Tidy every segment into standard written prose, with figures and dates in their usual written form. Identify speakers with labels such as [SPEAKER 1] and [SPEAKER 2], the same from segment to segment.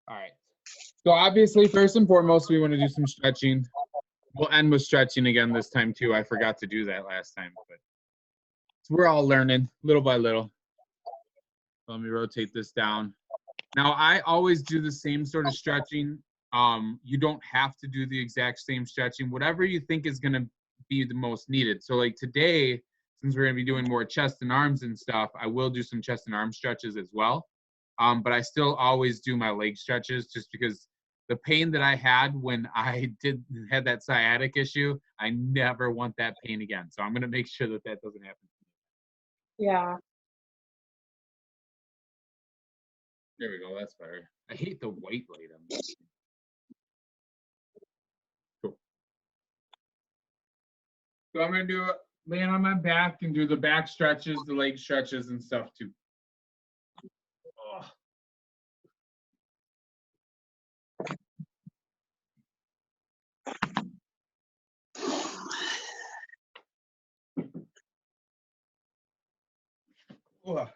[SPEAKER 1] All right. So obviously, first and foremost, we want to do some stretching. We'll end with stretching again this time too. I forgot to do that last time, but we're all learning little by little. Let me rotate this down. Now, I always do the same sort of stretching. You don't have to do the exact same stretching, whatever you think is going to be the most needed. So like today, since we're going to be doing more chest and arms and stuff, I will do some chest and arm stretches as well. But I still always do my leg stretches just because the pain that I had when I had that sciatic issue, I never want that pain again. So I'm going to make sure that that doesn't happen.
[SPEAKER 2] Yeah.
[SPEAKER 1] There we go. That's better. I hate the white light on this. Cool. So I'm going to do laying on my back and do the back stretches, the leg stretches and stuff too. Oh.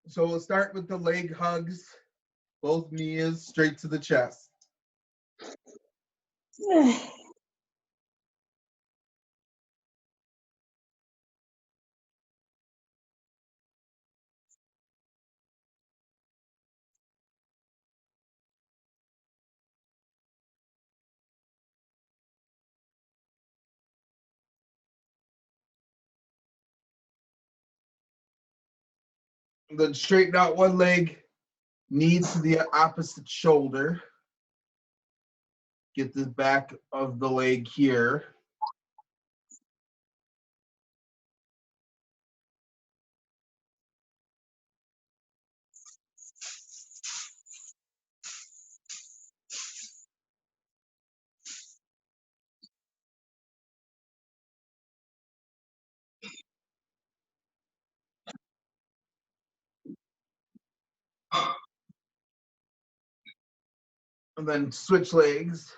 [SPEAKER 1] So we'll start with the leg hugs, both knees straight to the chest. And then straighten out one leg, knee to the opposite shoulder. Get the back of the leg here. And then switch legs.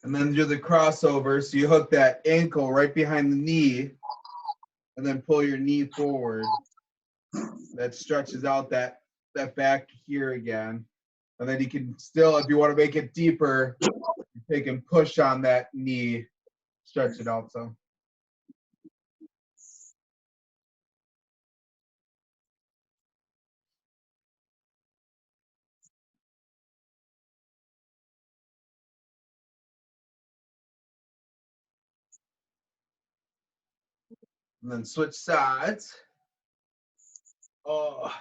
[SPEAKER 1] And then do the crossover. So you hook that ankle right behind the knee and then pull your knee forward. That stretches out that back here again. And then you can still, if you want to make it deeper, take and push on that knee, stretch it out some. And then switch sides. Oh.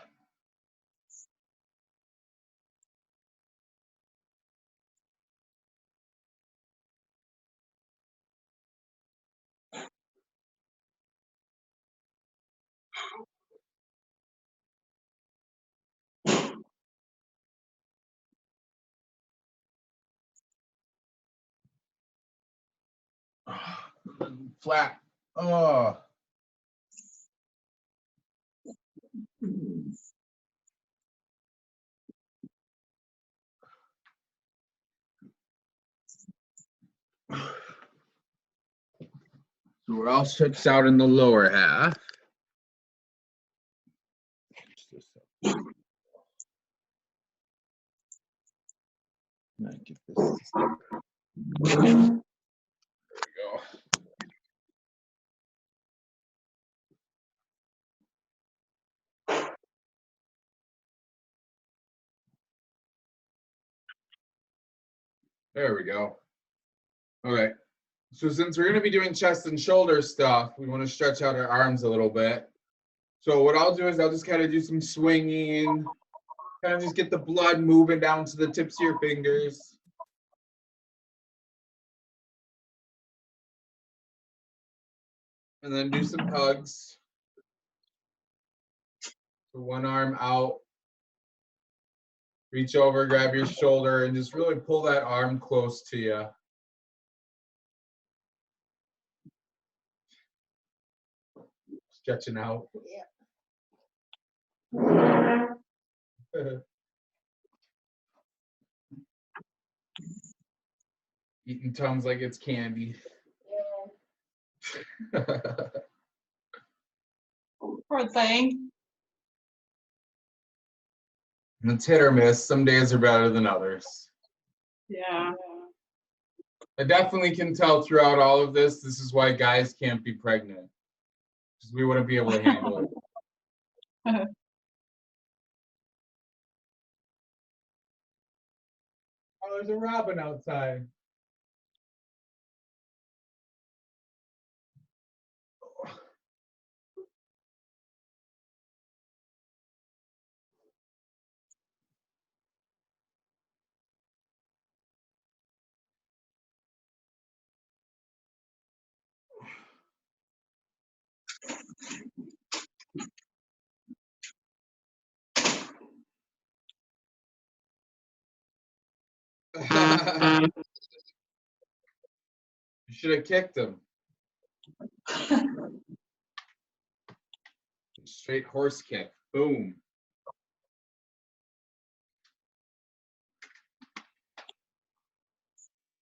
[SPEAKER 1] Flat. Oh. So we're all stretched out in the lower half. Get this. There we go. There we go. Okay. So since we're going to be doing chest and shoulder stuff, we want to stretch out our arms a little bit. So what I'll do is I'll just kind of do some swinging, kind of just get the blood moving down to the tips of your fingers. And then do some hugs. So one arm out Reach over, grab your shoulder, and just really pull that arm close to you. Stretching out. Yeah. Eating Tums like it's candy. Yeah.
[SPEAKER 2] Poor thing.
[SPEAKER 1] It's hit or miss. Some days are better than others.
[SPEAKER 2] Yeah.
[SPEAKER 1] I definitely can tell throughout all of this, this is why guys can't be pregnant. Because we wouldn't be able to handle it. Oh, there's a robin outside. You should have kicked him. Straight horse kick. Boom.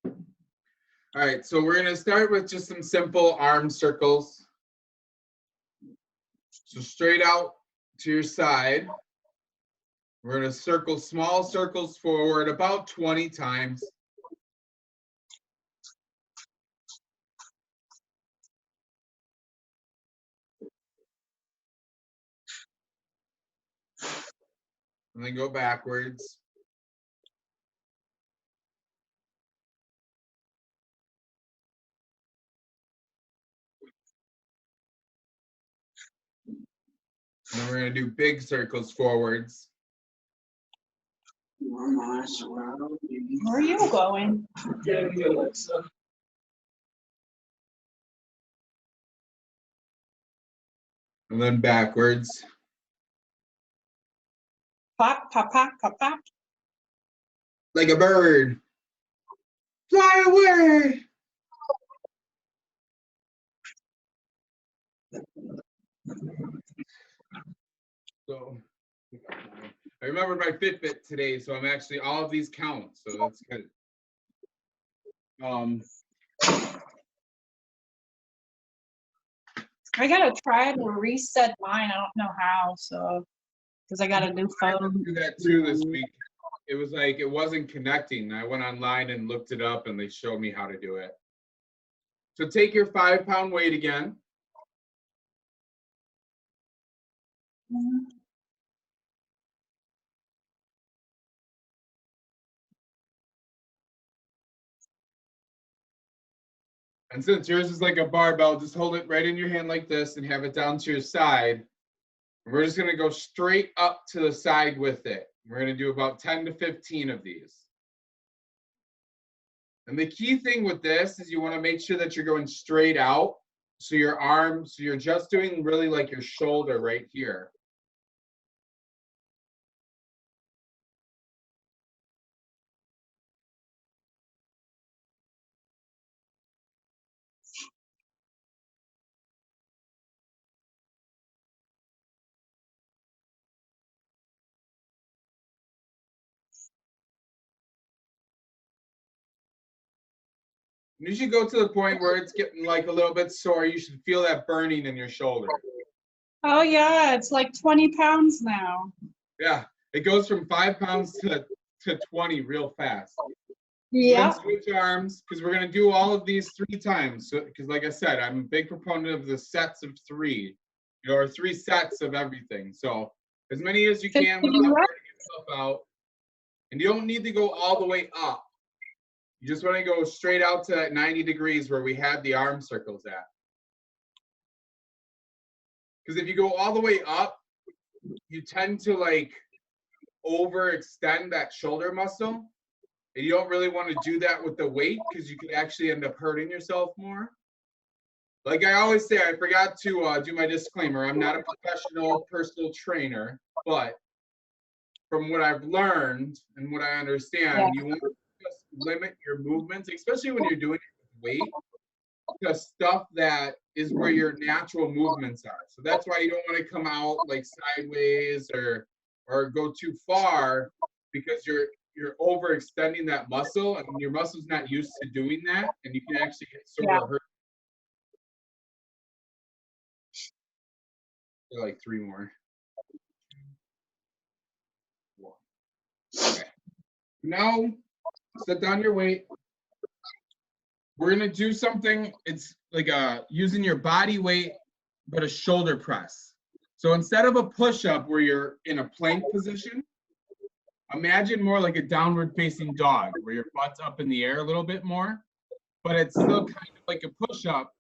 [SPEAKER 1] All right, so we're going to start with just some simple arm circles. So straight out to your side. We're going to circle small circles forward about 20 times. And then go backwards. And then we're going to do big circles forwards.
[SPEAKER 2] Where are you going?
[SPEAKER 1] And then backwards.
[SPEAKER 2] Pop, pop, pop, pop, pop.
[SPEAKER 1] Like a bird. Fly away. So I remembered my Fitbit today, so I'm actually all of these count, so that's good.
[SPEAKER 2] I gotta try to reset mine. I don't know how, so because I got a new
[SPEAKER 1] I had to
[SPEAKER 2] phone.
[SPEAKER 1] do that too this week. It was like it wasn't connecting. I went online and looked it up, and they showed me how to do it. So take your 5-pound weight again. And since yours is like a barbell, just hold it right in your hand like this and have it down to your side. We're just going to go straight up to the side with it. We're going to do about 10 to 15 of these. And the key thing with this is you want to make sure that you're going straight out. So your arm, so you're just doing really like your shoulder right here. You should go to the point where it's getting like a little bit sore. You should feel that burning in your shoulder.
[SPEAKER 2] Oh yeah, it's like 20 pounds now.
[SPEAKER 1] Yeah, it goes from 5 pounds to 20 real fast.
[SPEAKER 2] Yeah.
[SPEAKER 1] Then switch arms, because we're going to do all of these 3 times. So, because like I said, I'm a big proponent of the sets of 3, or 3 sets of everything. So as many as you can without burning yourself out. And you don't need to go all the way up. You just want to go straight out to that 90 degrees where we had the arm circles at. Because if you go all the way up, you tend to like overextend that shoulder muscle. And you don't really want to do that with the weight because you could actually end up hurting yourself more. Like I always say, I forgot to do my disclaimer. I'm not a professional personal trainer, but from what I've learned and what I understand, you want to just limit your movements, especially when you're doing it with weight, to stuff that is where your natural movements are. So that's why you don't want to come out like sideways or go too far, because you're overextending that muscle, and your muscle's not used to doing that, and you can actually get sort of hurt. Like 3 more. Okay. Now set down your weight. We're gonna do something. It's like using your body weight, but a shoulder press. So instead of a push-up where you're in a plank position, imagine more like a downward facing dog where your butt's up in the air a little bit more, but it's still kind of like a push-up,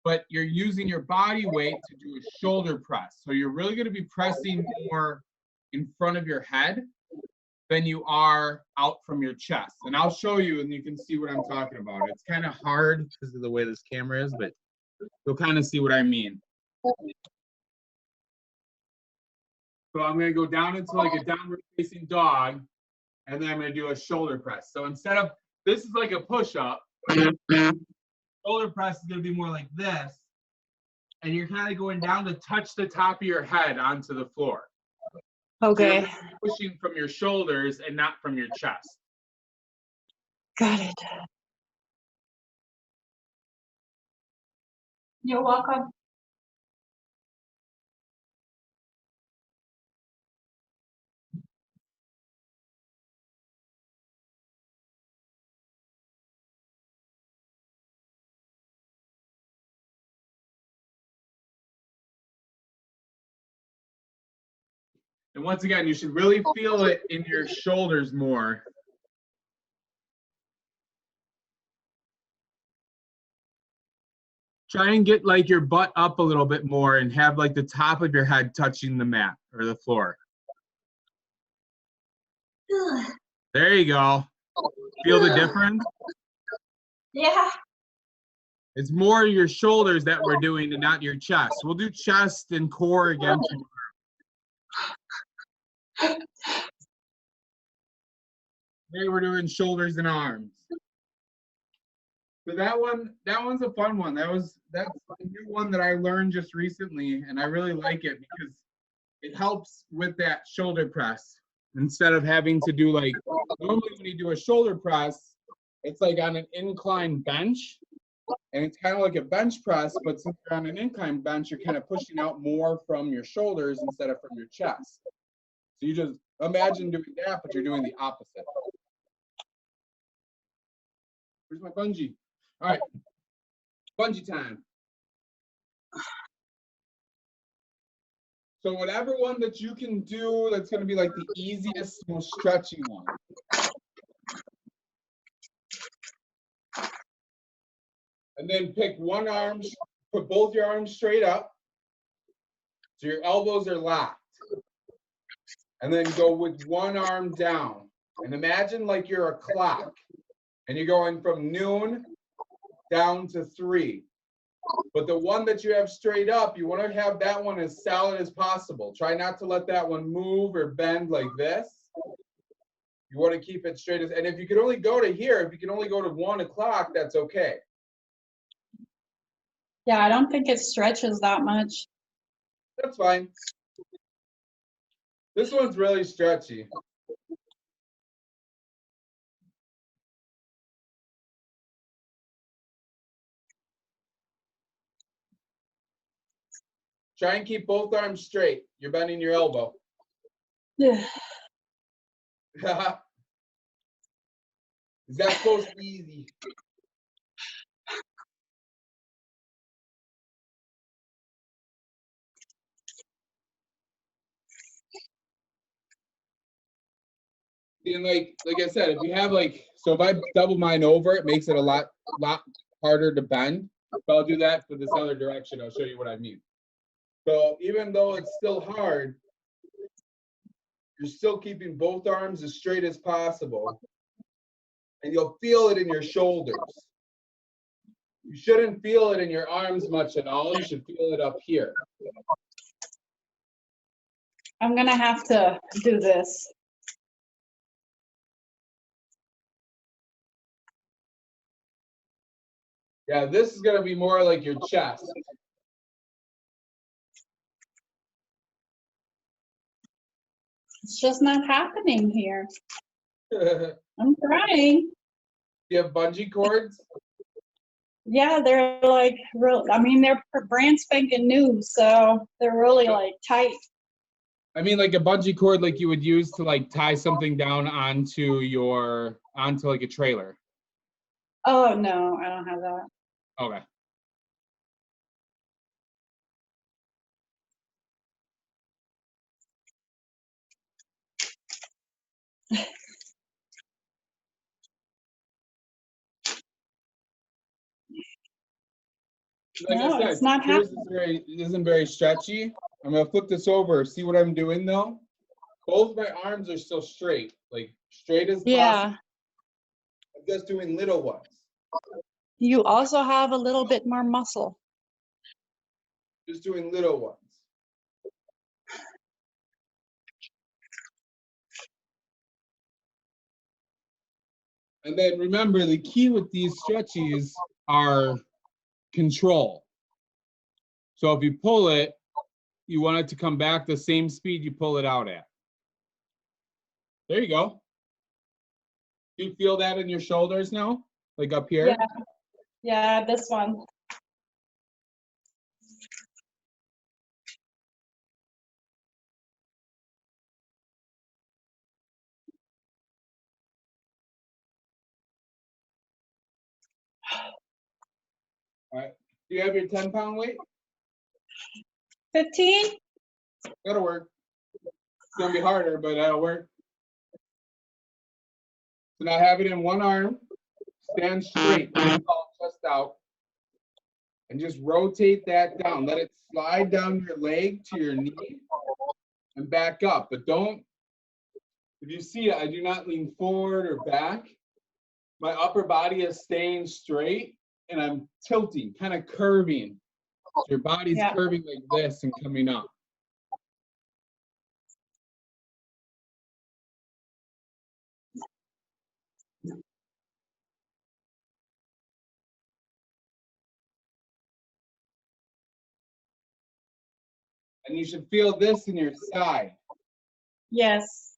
[SPEAKER 1] but you're using your body weight to do a shoulder press. So you're really going to be pressing more in front of your head than you are out from your chest. And I'll show you and you can see what I'm talking about. It's kind of hard because of the way this camera is, but you'll kind of see what I mean. So I'm going to go down into like a downward facing dog, and then I'm going to do a shoulder press. So instead of, this is like a push-up, shoulder press is going to be more like this, and you're kind of going down to touch the top of your head onto the floor.
[SPEAKER 2] Okay.
[SPEAKER 1] So you're pushing from your shoulders and not from your chest.
[SPEAKER 2] Got it. You're welcome.
[SPEAKER 1] And once again, you should really feel it in your shoulders more. Try and get like your butt up a little bit more and have like the top of your head touching the mat or the floor. There you go. Feel the difference?
[SPEAKER 2] Yeah.
[SPEAKER 1] It's more your shoulders that we're doing and not your chest. We'll do chest and core again tomorrow. Today we're doing shoulders and arms. So that one's a fun one. That's a new one that I learned just recently, and I really like it because it helps with that shoulder press. Instead of having to do like, normally when you do a shoulder press, it's like on an incline bench, and it's kind of like a bench press, but since you're on an incline bench, you're kind of pushing out more from your shoulders instead of from your chest. So you just imagine doing that, but you're doing the opposite. Where's my bungee? All right, bungee time. So whatever one that you can do, that's going to be like the easiest, most stretchy one. And then pick one arm, put both your arms straight up, so your elbows are locked. And then go with one arm down. And imagine like you're a clock, and you're going from noon down to 3. But the one that you have straight up, you want to have that one as solid as possible. Try not to let that one move or bend like this. You want to keep it straight as, and if you can only go to here, if you can only go to 1 o'clock, that's okay.
[SPEAKER 2] Yeah, I don't think it stretches that much.
[SPEAKER 1] That's fine. This one's really stretchy. Try and keep both arms straight. You're bending your elbow.
[SPEAKER 2] Yeah.
[SPEAKER 1] Is that supposed to be easy? And like I said, if you have like, so if I double mine over, it makes it a lot harder to bend. But I'll do that for this other direction. I'll show you what I mean. So even though it's still hard, you're still keeping both arms as straight as possible. And you'll feel it in your shoulders. You shouldn't feel it in your arms much at all. You should feel it up here.
[SPEAKER 2] I'm gonna have to do this.
[SPEAKER 1] Yeah, this is going to be more like your chest.
[SPEAKER 2] It's just not happening here.
[SPEAKER 1] You
[SPEAKER 2] I'm trying.
[SPEAKER 1] have bungee cords?
[SPEAKER 2] Yeah, they're like real. I mean, they're brand spanking new, so they're really like tight.
[SPEAKER 1] I mean, like a bungee cord, like you would use to like tie something down onto like a trailer.
[SPEAKER 2] Oh no, I don't have that.
[SPEAKER 1] Okay. Like I
[SPEAKER 2] No,
[SPEAKER 1] said,
[SPEAKER 2] it's not
[SPEAKER 1] yours
[SPEAKER 2] happening.
[SPEAKER 1] isn't very stretchy. I'm gonna flip this over. See what I'm doing though? Both my arms are still straight, like straight as possible.
[SPEAKER 2] Yeah,
[SPEAKER 1] I'm just doing little ones.
[SPEAKER 2] you also have a little bit more muscle.
[SPEAKER 1] Just doing little ones. And then remember, the key with these stretchies are control. So if you pull it, you want it to come back the same speed you pull it out at. There you go. Do you feel that in your shoulders now? Like up here?
[SPEAKER 2] Yeah, yeah, this one.
[SPEAKER 1] All right. Do you have your 10-pound weight?
[SPEAKER 2] 15?
[SPEAKER 1] That'll work. It's gonna be harder, but that'll work. So now have it in one arm, stand straight, chest out, and just rotate that down. Let it slide down your leg to your knee and back up. But don't, if you see it, I do not lean forward or back. My upper body is staying straight and I'm tilting, kind of curving. So your body's
[SPEAKER 2] Yeah.
[SPEAKER 1] curving like this and coming up. And you should feel this in your side.
[SPEAKER 2] Yes.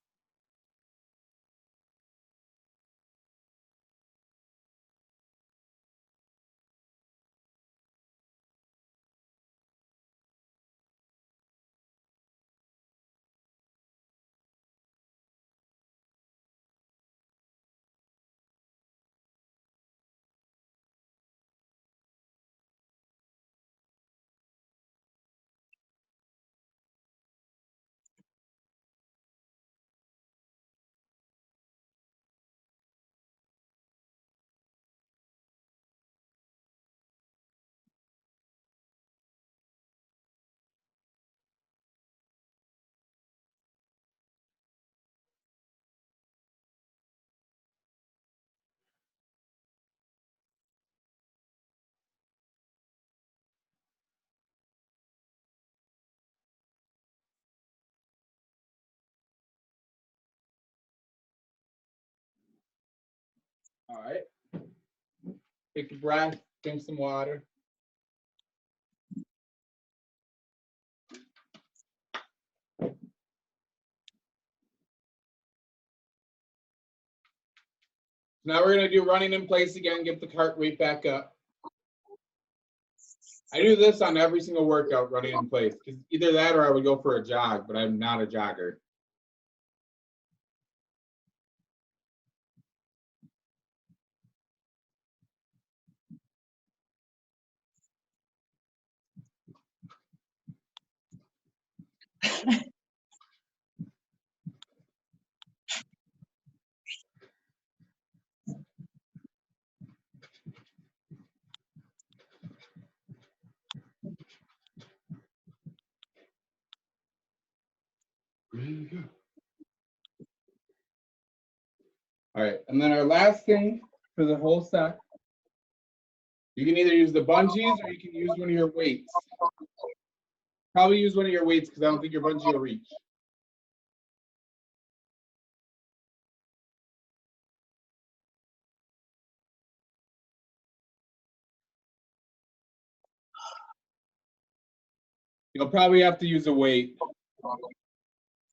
[SPEAKER 1] All right. Take a breath, drink some water. Now we're gonna do running in place again, get the cart weight back up. I do this on every single workout, running in place, because either that or I would go for a jog, but I'm not a jogger. Really good. All right, and then our last thing for the whole set, you can either use the bungees or you can use one of your weights. Probably use one of your weights because I don't think your bungee will reach. You'll probably have to use a weight.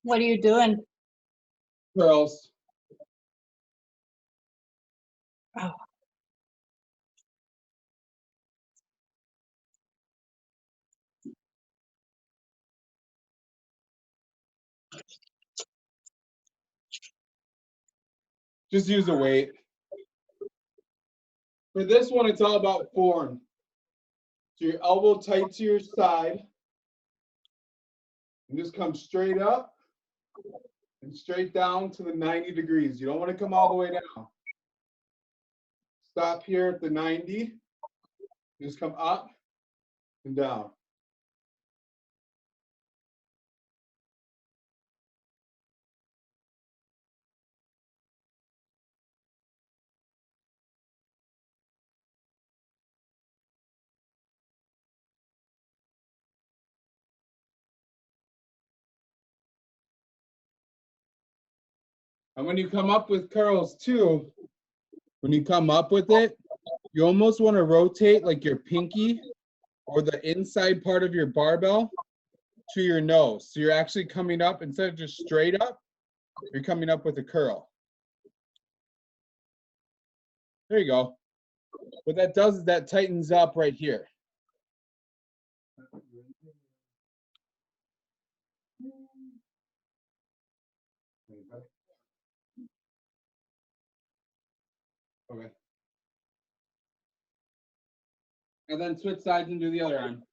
[SPEAKER 2] What are you doing?
[SPEAKER 1] Curls.
[SPEAKER 2] Oh.
[SPEAKER 1] Just use a weight. For this one, it's all about form. So your elbow tight to your side. And just come straight up and straight down to the 90 degrees. You don't want to come all the way down. Stop here at the 90. Just come up and down. And when you come up with curls too, when you come up with it, you almost want to rotate like your pinky or the inside part of your barbell to your nose. So you're actually coming up, instead of just straight up, you're coming up with a curl. There you go. What that does is that tightens up right here. Okay. And then switch sides and do the other arm.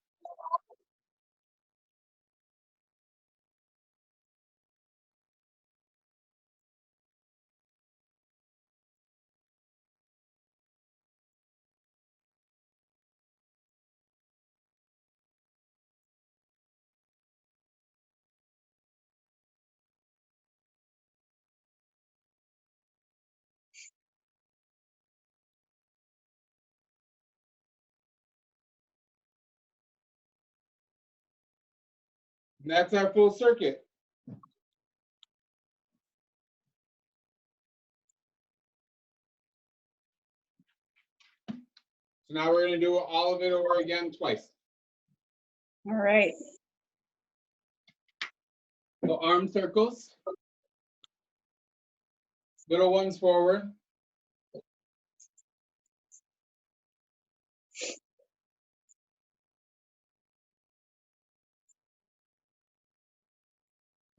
[SPEAKER 1] And that's our full circuit. So now we're going to do all of it over again twice.
[SPEAKER 2] All right.
[SPEAKER 1] So arm circles. Little ones forward.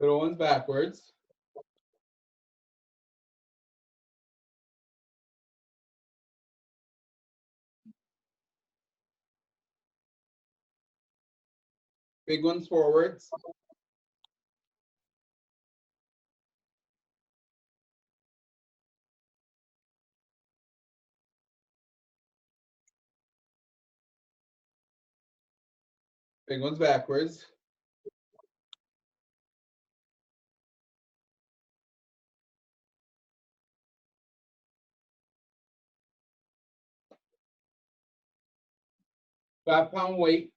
[SPEAKER 1] Little ones backwards. Big ones forwards. Big ones backwards. £5 weight.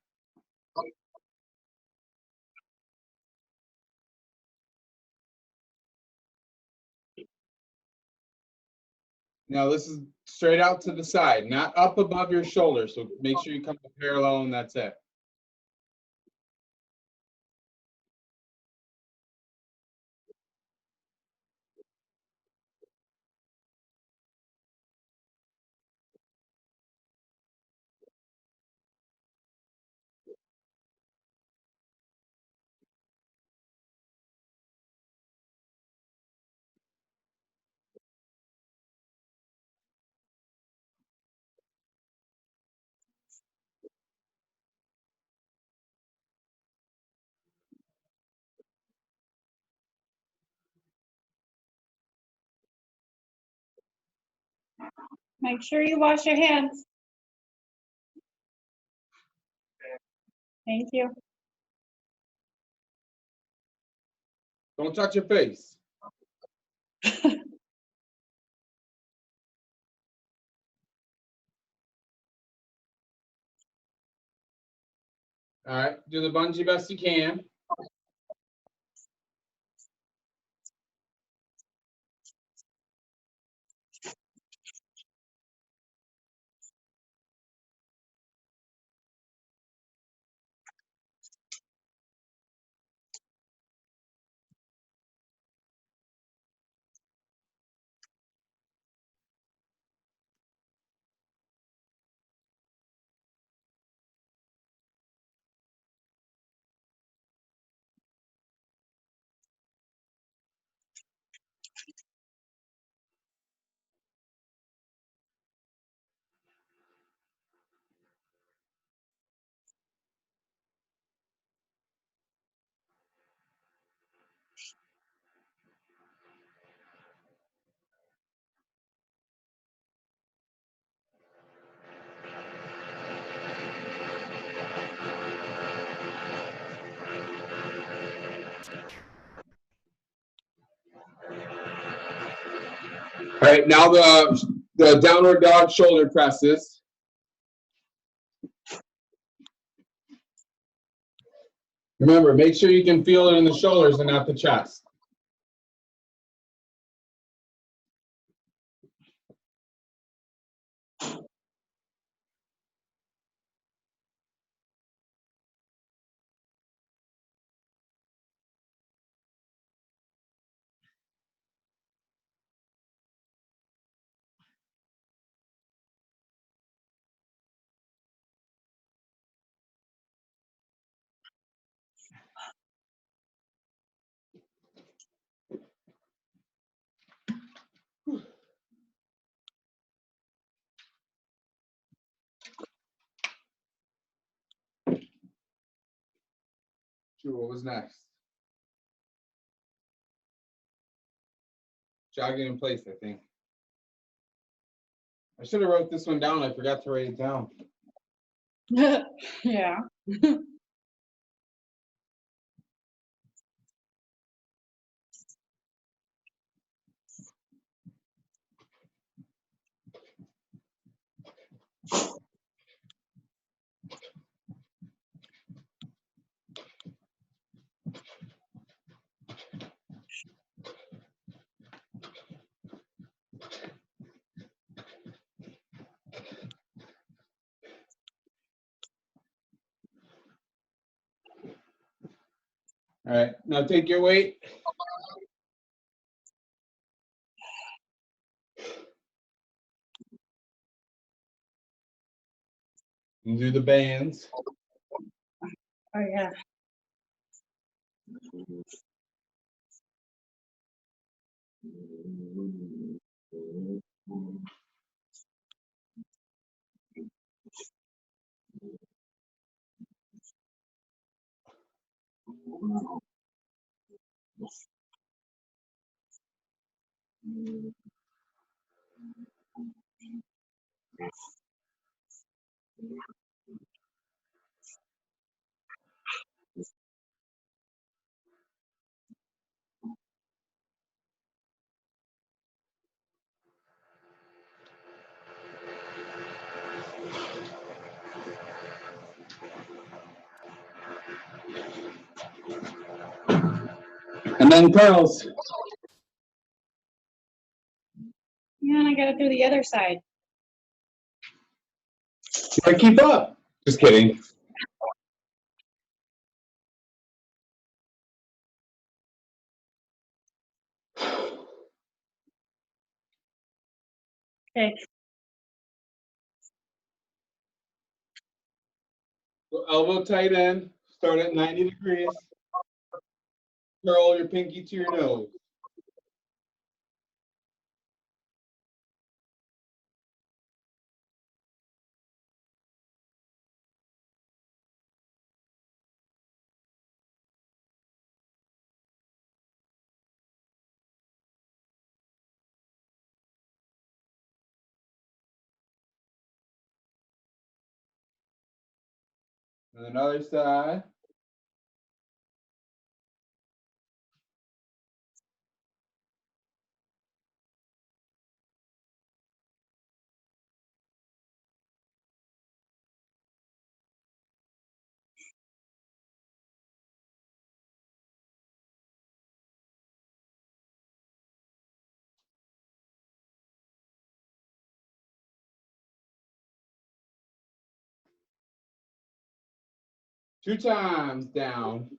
[SPEAKER 1] Now this is straight out to the side, not up above your shoulder. So make sure you come parallel and that's it.
[SPEAKER 2] Make sure you wash your hands. Thank you.
[SPEAKER 1] Don't touch your face. All right, do the bungee best you can. All right, now the downward dog shoulder presses. Remember, make sure you can feel it in the shoulders and not the chest. Sure, what was next? Jogging in place, I think. I should have wrote this one down. I forgot to write it down.
[SPEAKER 2] Yeah.
[SPEAKER 1] All right, now take your weight. And do the bands.
[SPEAKER 2] Oh yeah.
[SPEAKER 1] And then curls.
[SPEAKER 2] Yeah, and I gotta do the other side.
[SPEAKER 1] Gotta keep up. Just kidding.
[SPEAKER 2] Okay.
[SPEAKER 1] So elbow tight end. Start at 90 degrees. Curl your pinky to your nose. And another side. Two times down.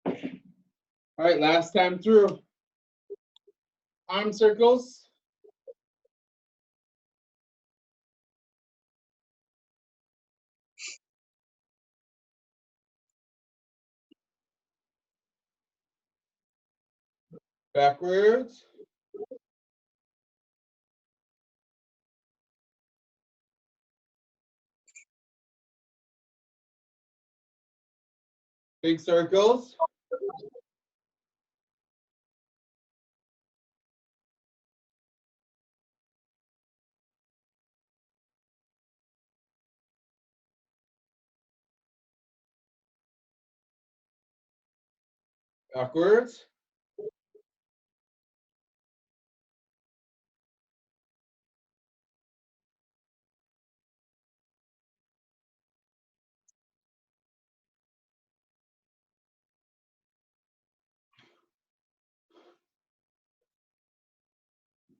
[SPEAKER 1] All right, last time through. Arm circles. Backwards. Big circles. Backwards.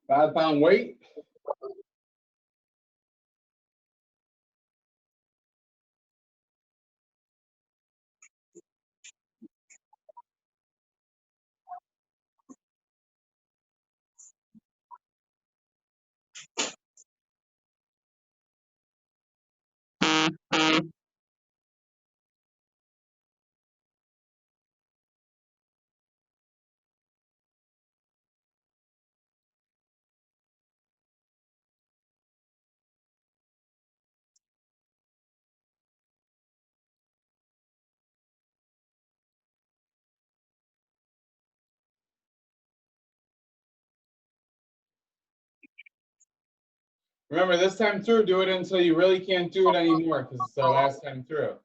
[SPEAKER 1] Five-pound weight. Remember, this time through, do it until you really can't do it anymore because it's our last time through.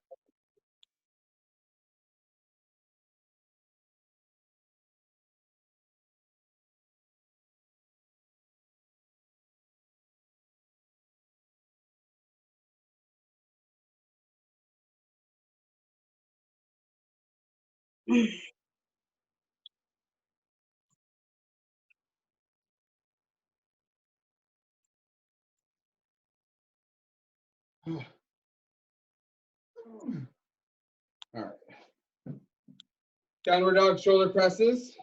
[SPEAKER 1] All right. Downward dog shoulder presses.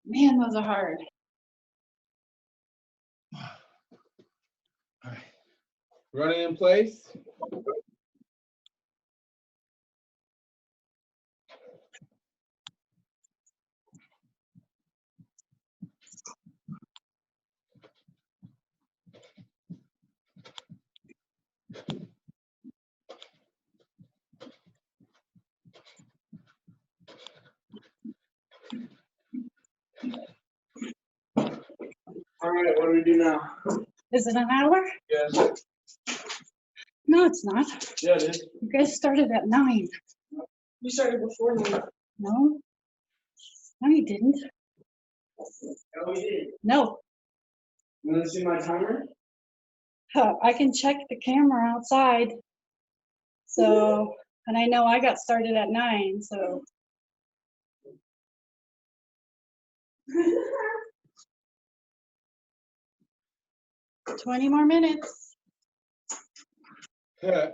[SPEAKER 2] Man, those are hard.
[SPEAKER 1] All right. Running in place.
[SPEAKER 3] All right, what do we do now?
[SPEAKER 2] Is it an hour?
[SPEAKER 3] Yes.
[SPEAKER 2] No, it's not.
[SPEAKER 3] Yeah, it is.
[SPEAKER 2] You guys started at 9.
[SPEAKER 3] We started before me.
[SPEAKER 2] No? No, you didn't.
[SPEAKER 3] Oh, we did.
[SPEAKER 2] No.
[SPEAKER 3] You want to see my timer?
[SPEAKER 2] I can check the camera outside. So, and I know I got started at 9, so. 20 more minutes.
[SPEAKER 1] Now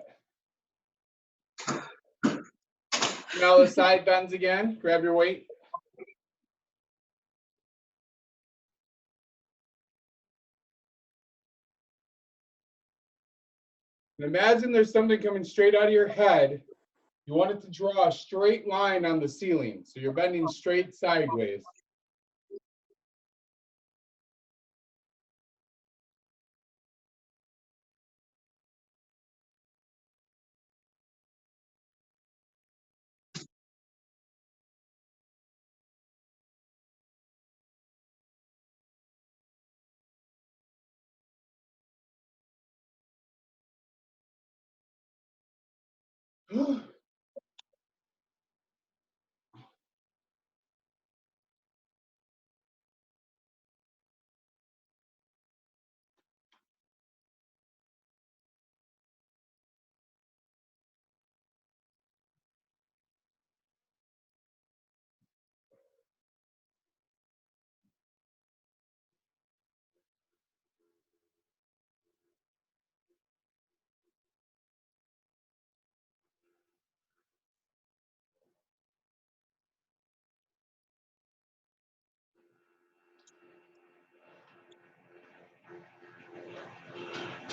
[SPEAKER 1] the side bends again. Grab your weight. And imagine there's something coming straight out of your head. You want it to draw a straight line on the ceiling. So you're bending straight sideways.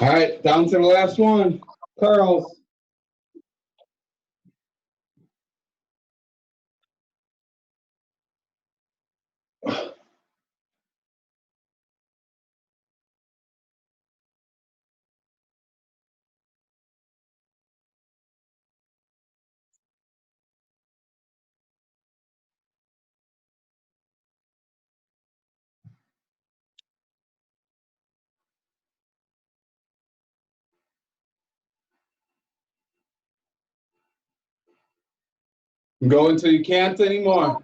[SPEAKER 1] All right, down to the last one. Curls. Go until you can't anymore.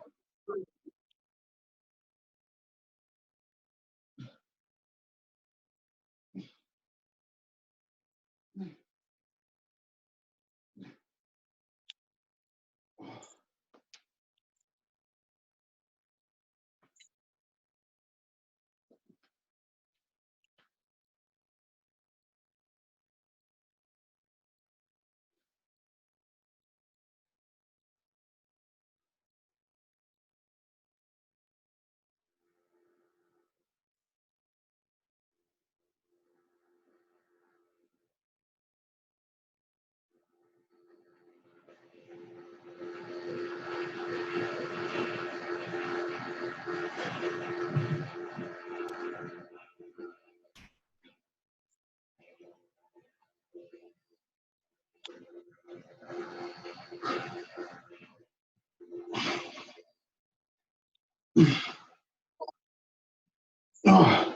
[SPEAKER 1] Oh.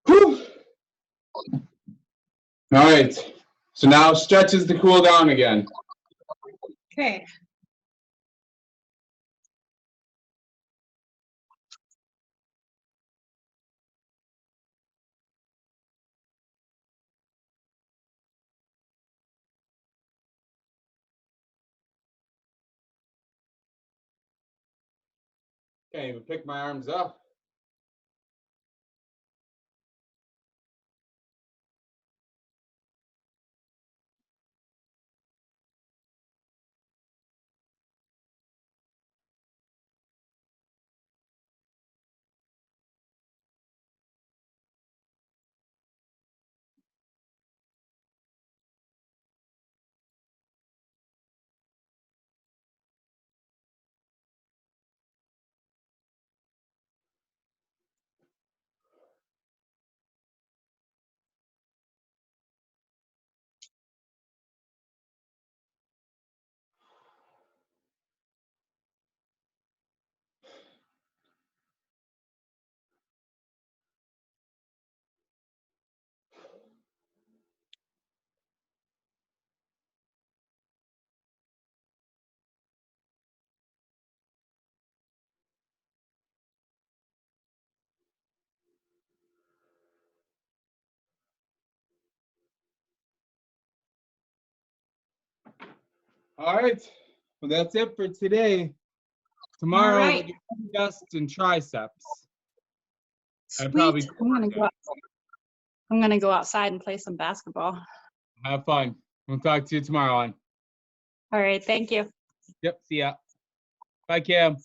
[SPEAKER 1] Whew. All right. So now stretches to cool down again.
[SPEAKER 2] Okay.
[SPEAKER 1] Can't even pick my arms up. All right. Well, that's it for today. Tomorrow,
[SPEAKER 2] All right.
[SPEAKER 1] we'll do chest and triceps. And
[SPEAKER 2] Sweet.
[SPEAKER 1] probably
[SPEAKER 2] I'm gonna go outside and play some basketball.
[SPEAKER 1] have fun. We'll talk to you tomorrow on.
[SPEAKER 2] All right. Thank you.
[SPEAKER 1] Yep. See ya. Bye, Cam.